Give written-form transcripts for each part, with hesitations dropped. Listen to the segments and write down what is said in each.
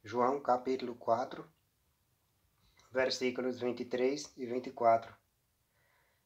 João capítulo 4, versículos 23 e 24.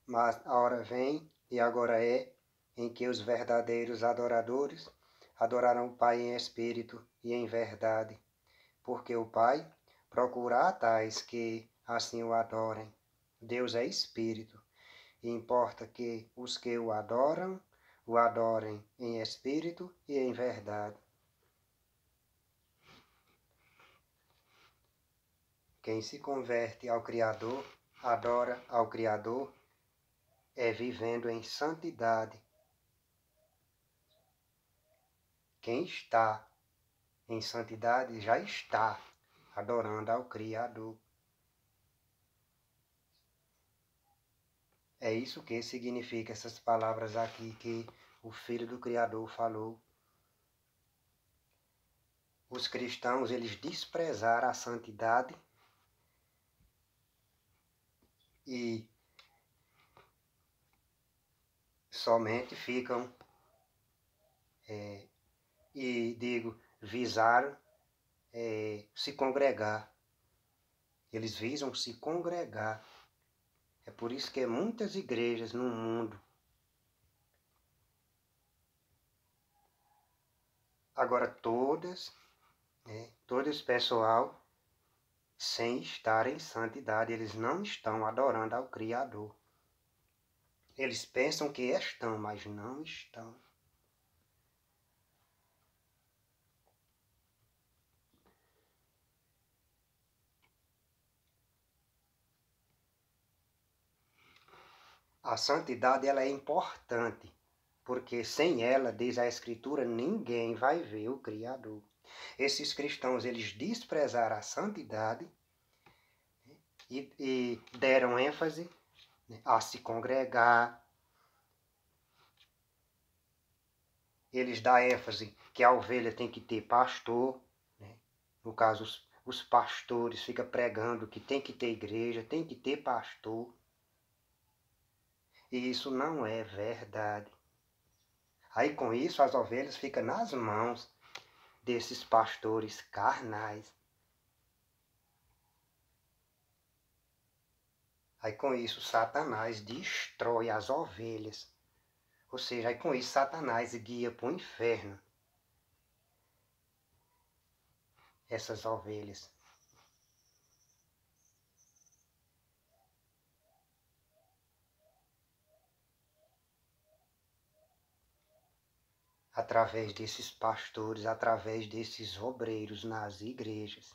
Mas a hora vem, e agora é, em que os verdadeiros adoradores adorarão o Pai em espírito e em verdade, porque o Pai procura a tais que assim o adorem. Deus é espírito, e importa que os que o adorem em espírito e em verdade. Quem se converte ao Criador, adora ao Criador, é vivendo em santidade. Quem está em santidade já está adorando ao Criador. É isso que significa essas palavras aqui que o Filho do Criador falou. Os cristãos, eles desprezaram a santidade e somente ficam, visaram se congregar. Eles visam se congregar. É por isso que muitas igrejas no mundo. Agora todo esse pessoal, sem estar em santidade, eles não estão adorando ao Criador. Eles pensam que estão, mas não estão. A santidade ela é importante, porque sem ela, diz a Escritura, ninguém vai ver o Criador. Esses cristãos, eles desprezaram a santidade e deram ênfase a se congregar. Eles dão ênfase que a ovelha tem que ter pastor. No caso, os pastores ficam pregando que tem que ter igreja, tem que ter pastor. E isso não é verdade. Aí com isso as ovelhas ficam nas mãos desses pastores carnais. Aí com isso Satanás destrói as ovelhas. Ou seja, aí com isso Satanás guia para o inferno essas ovelhas. Através desses pastores, através desses obreiros nas igrejas.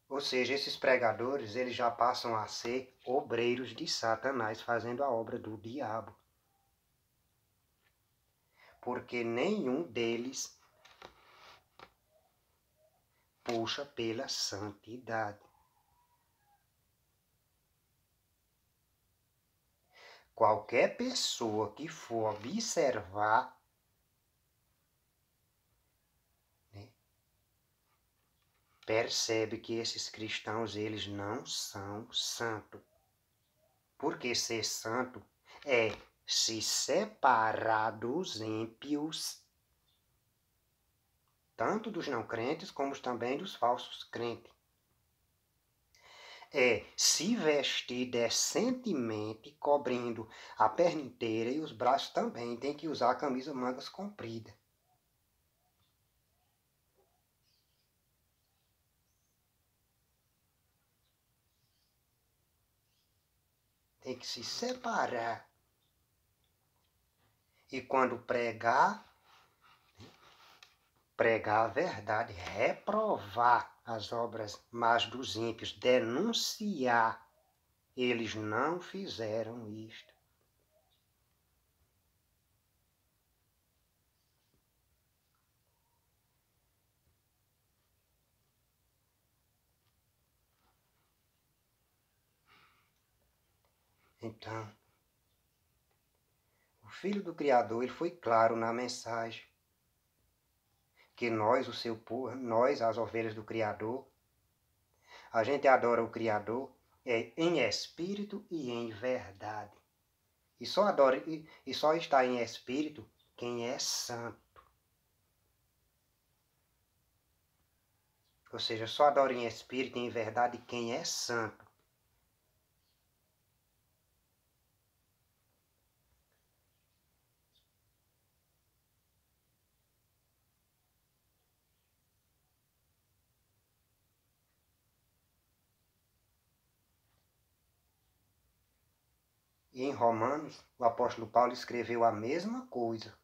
Ou seja, esses pregadores, eles já passam a ser obreiros de Satanás, fazendo a obra do diabo. Porque nenhum deles puxa pela santidade. Qualquer pessoa que for observar, percebe que esses cristãos, eles não são santos. Porque ser santo é se separar dos ímpios, tanto dos não crentes como também dos falsos crentes. É se vestir decentemente, cobrindo a perna inteira e os braços também. Tem que usar a camisa mangas compridas. Tem que se separar. E quando pregar a verdade, reprovar as obras más dos ímpios, denunciar. Eles não fizeram isto. Então, o Filho do Criador, ele foi claro na mensagem que nós, o seu povo, nós, as ovelhas do Criador, a gente adora o Criador em espírito e em verdade. E só adora e só está em espírito quem é santo. Ou seja, só adora em espírito e em verdade quem é santo. E em Romanos, o apóstolo Paulo escreveu a mesma coisa,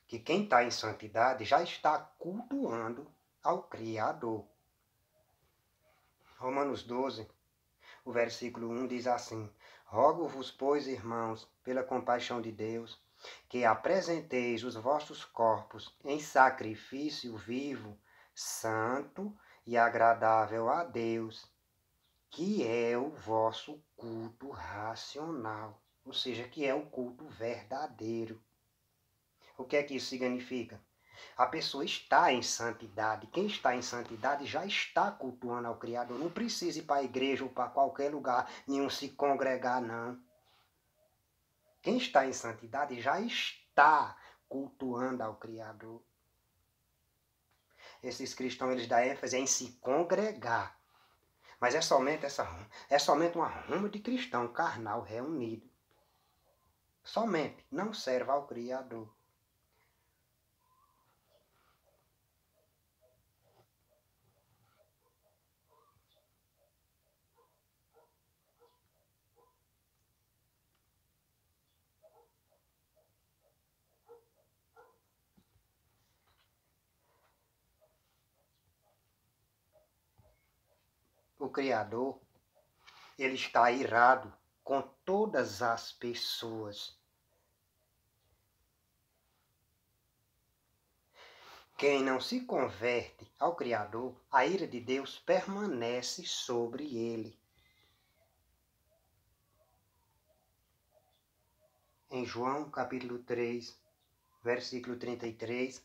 que quem está em santidade já está cultuando ao Criador. Romanos 12, o versículo 1 diz assim: Rogo-vos, pois, irmãos, pela compaixão de Deus, que apresenteis os vossos corpos em sacrifício vivo, santo e agradável a Deus, que é o vosso culto racional, ou seja, que é o culto verdadeiro. O que é que isso significa? A pessoa está em santidade. Quem está em santidade já está cultuando ao Criador. Não precisa ir para a igreja ou para qualquer lugar, nenhum se congregar, não. Quem está em santidade já está cultuando ao Criador. Esses cristãos, eles dão ênfase em se congregar. Mas é somente uma ruma de cristão carnal reunido. Somente não serve ao Criador. O Criador, ele está irado com todas as pessoas. Quem não se converte ao Criador, a ira de Deus permanece sobre ele. Em João capítulo 3, versículo 33,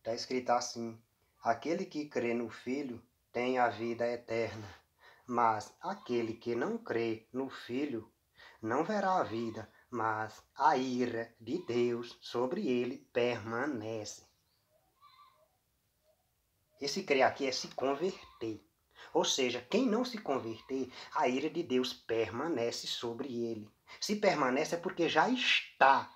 está escrito assim: aquele que crê no Filho tem a vida eterna, mas aquele que não crê no Filho não verá a vida, mas a ira de Deus sobre ele permanece. Esse crer aqui é se converter. Ou seja, quem não se converter, a ira de Deus permanece sobre ele. Se permanece é porque já está.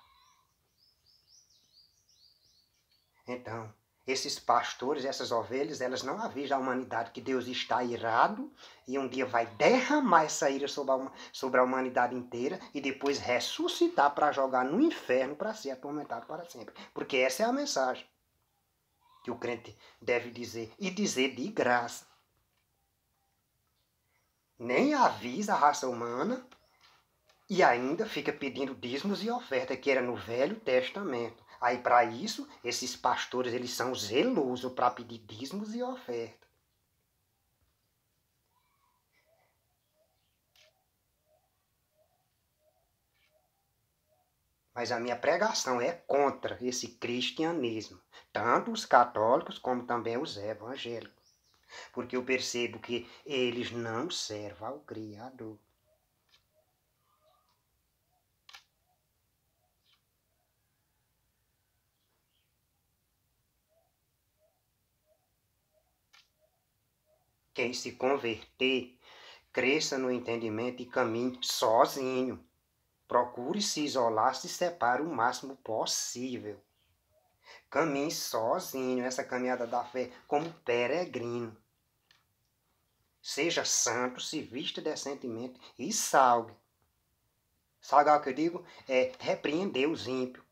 Então, esses pastores, essas ovelhas, elas não avisam a humanidade que Deus está irado e um dia vai derramar essa ira sobre a humanidade inteira e depois ressuscitar para jogar no inferno para ser atormentado para sempre. Porque essa é a mensagem que o crente deve dizer, e dizer de graça. Nem avisa a raça humana e ainda fica pedindo dízimos e oferta, que era no Velho Testamento. Aí, para isso, esses pastores, eles são zelosos para pedir dízimos e oferta. Mas a minha pregação é contra esse cristianismo, tanto os católicos como também os evangélicos, porque eu percebo que eles não servem ao Criador. Quem se converter, cresça no entendimento e caminhe sozinho. Procure se isolar, se separe o máximo possível. Caminhe sozinho nessa caminhada da fé como peregrino. Seja santo, se vista decentemente e salgue. Salgar o que eu digo é repreender os ímpios.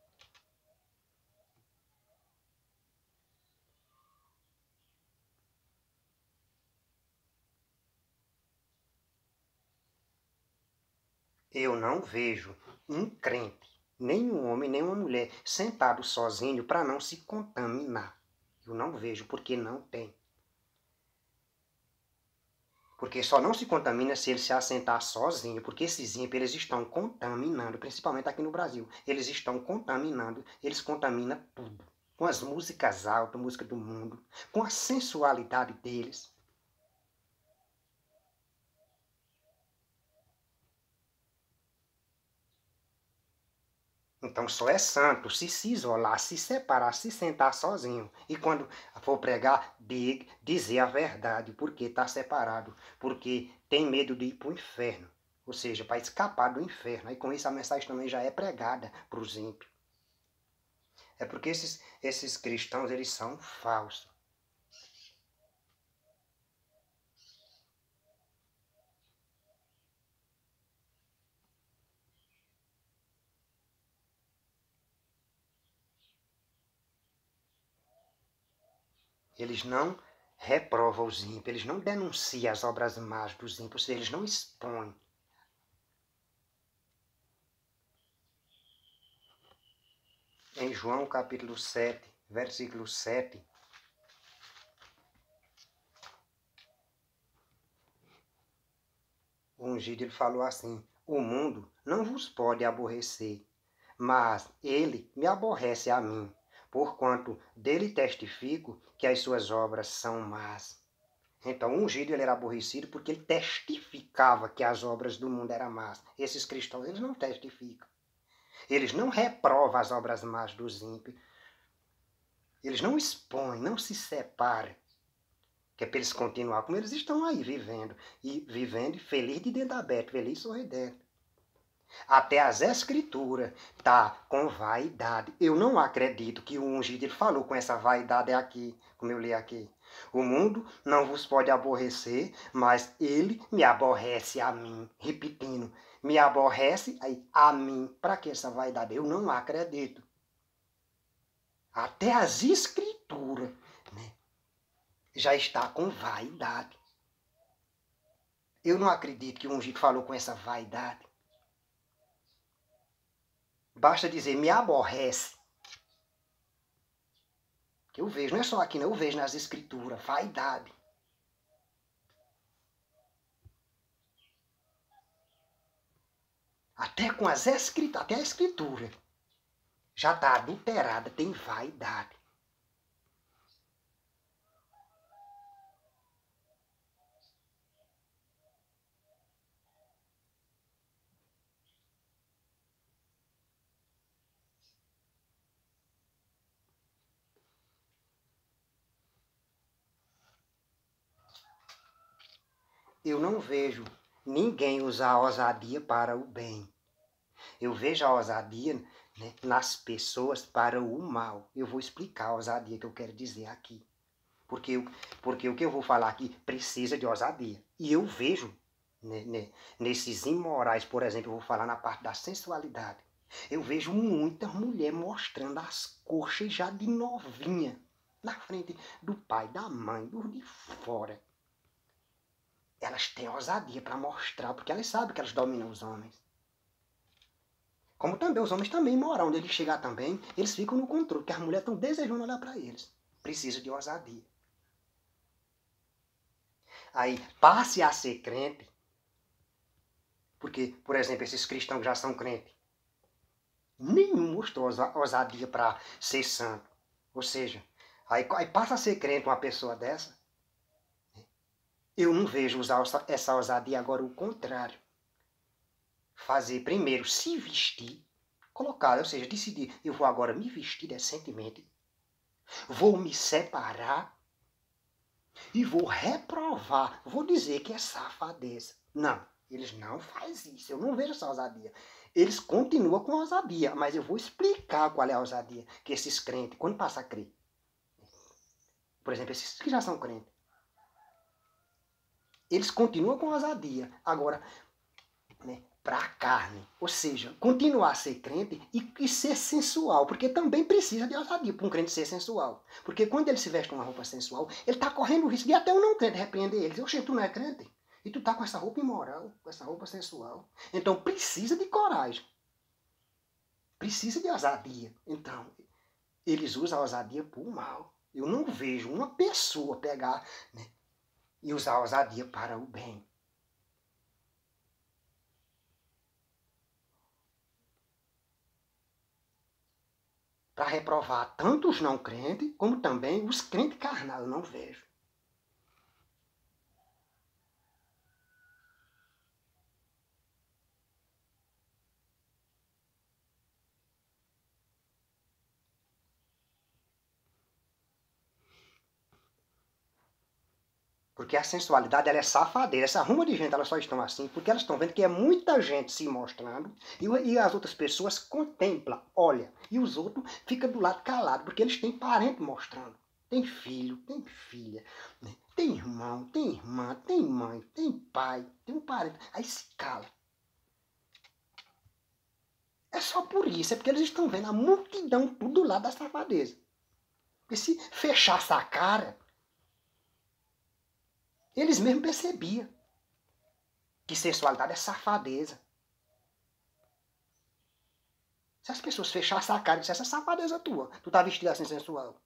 Eu não vejo um crente, nem um homem, nem uma mulher, sentado sozinho para não se contaminar. Eu não vejo, porque não tem. Porque só não se contamina se ele se assentar sozinho, porque esses ímpios, eles estão contaminando, principalmente aqui no Brasil. Eles estão contaminando, eles contaminam tudo. com as músicas altas, música do mundo, com a sensualidade deles. Então só é santo se isolar, se separar, se sentar sozinho. E quando for pregar, dizer a verdade, porque está separado, porque tem medo de ir para o inferno. Ou seja, para escapar do inferno. Aí com isso a mensagem também já é pregada para os ímpios. É porque esses cristãos, eles são falsos. Eles não reprovam os ímpios, eles não denunciam as obras más dos ímpios, eles não expõem. Em João capítulo 7, versículo 7, o ungido ele falou assim: o mundo não vos pode aborrecer, mas ele me aborrece a mim, porquanto dele testifico que as suas obras são más. Então, o ungido ele era aborrecido porque ele testificava que as obras do mundo eram más. Esses cristãos, eles não testificam. Eles não reprovam as obras más dos ímpios. Eles não expõem, não se separam. Que é para eles continuar como eles estão aí, vivendo. E feliz de dentro aberto, feliz e sorridente. Até as escrituras tá com vaidade. Eu não acredito que o ungido ele falou com essa vaidade aqui, como eu li aqui. O mundo não vos pode aborrecer, mas ele me aborrece a mim. Repetindo, me aborrece aí, a mim. Para que essa vaidade? Eu não acredito. Até as escrituras, né, já está com vaidade. Eu não acredito que o ungido falou com essa vaidade. Basta dizer, me aborrece. Que eu vejo, não é só aqui, não, eu vejo nas escrituras, vaidade. Até com as escrituras, até a escritura já está adulterada, tem vaidade. Eu não vejo ninguém usar a ousadia para o bem. Eu vejo a ousadia, né, nas pessoas para o mal. Eu vou explicar a ousadia que eu quero dizer aqui. Porque o que eu vou falar aqui precisa de ousadia. E eu vejo, né, nesses imorais, por exemplo, eu vou falar na parte da sensualidade. Eu vejo muitas mulheres mostrando as coxas já de novinha, na frente do pai, da mãe, dos de fora. Elas têm ousadia para mostrar, porque elas sabem que elas dominam os homens. Como também os homens também moram, onde eles chegar também, eles ficam no controle, porque as mulheres estão desejando olhar para eles. Precisa de ousadia. Aí, passe a ser crente, porque, por exemplo, esses cristãos que já são crentes, nenhum mostrou ousadia para ser santo. Ou seja, aí passa a ser crente uma pessoa dessa, eu não vejo usar essa ousadia, agora o contrário. Fazer primeiro, se vestir, colocar, ou seja, decidir, eu vou agora me vestir decentemente, vou me separar e vou reprovar, vou dizer que é safadeza. Não, eles não fazem isso, eu não vejo essa ousadia. Eles continuam com a ousadia, mas eu vou explicar qual é a ousadia que esses crentes, quando passam a crer, por exemplo, esses que já são crentes, eles continuam com a ousadia. Agora, né, para a carne, ou seja, continuar a ser crente e ser sensual, porque também precisa de ousadia para um crente ser sensual. Porque quando ele se veste com uma roupa sensual, ele está correndo o risco de até um não crente repreender ele. Oxe, tu não é crente? E tu tá com essa roupa imoral, com essa roupa sensual. Então precisa de coragem. Precisa de ousadia. Então, eles usam a ousadia por mal. Eu não vejo uma pessoa pegar, né, e usar a ousadia para o bem. para reprovar tanto os não crentes, como também os crentes carnais, eu não vejo. Porque a sensualidade, ela é safadeza. Essa ruma de gente, elas só estão assim porque elas estão vendo que é muita gente se mostrando e as outras pessoas contemplam, olha, e os outros ficam do lado calado, porque eles têm parente mostrando. Tem filho, tem filha, né? Tem irmão, tem irmã, tem mãe, tem pai, tem um parente. Aí se cala. É só por isso, é porque eles estão vendo a multidão tudo do lado da safadeza. E se fechasse a cara, eles mesmos percebiam que sensualidade é safadeza. Se as pessoas fechassem a cara e dissessem, essa safadeza tua, tu tá vestido assim sensual.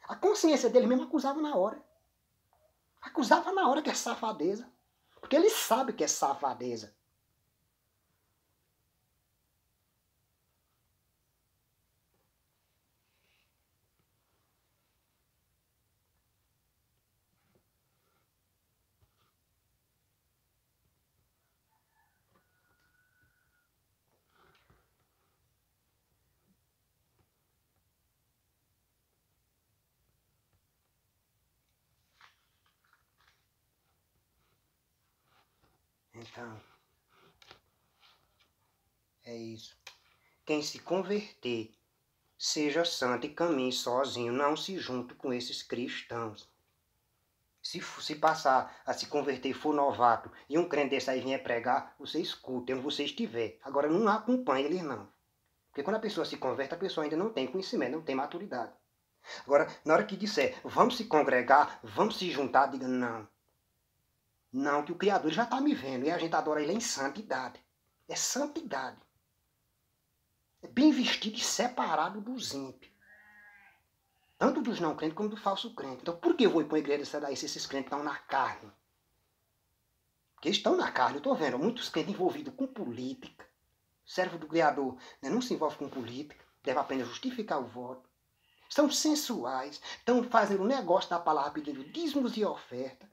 A consciência dele mesmo acusava na hora. Acusava na hora que é safadeza. Porque ele sabe que é safadeza. Então, é isso. Quem se converter, seja santo e caminhe sozinho, não se junte com esses cristãos. Se passar a se converter e for novato, e um crente desse aí vier pregar, você escuta, onde você estiver. Agora não acompanhe eles não. Porque quando a pessoa se converte, a pessoa ainda não tem conhecimento, não tem maturidade. Agora, na hora que disser, vamos se congregar, vamos se juntar, diga não. Não, que o Criador já está me vendo e a gente adora ele em santidade. É santidade. É bem vestido e separado dos ímpios. Tanto dos não crentes como do falso crente. Então, por que eu vou ir para uma igreja dessa daí se esses crentes estão na carne? Porque eles estão na carne, eu estou vendo muitos crentes envolvidos com política. O servo do Criador, né, não se envolve com política, deve apenas justificar o voto. São sensuais, estão fazendo um negócio da palavra pedindo dízimos e oferta.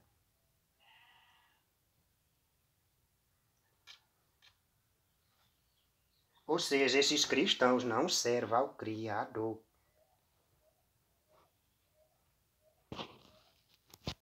Ou seja, esses cristãos não servem ao Criador.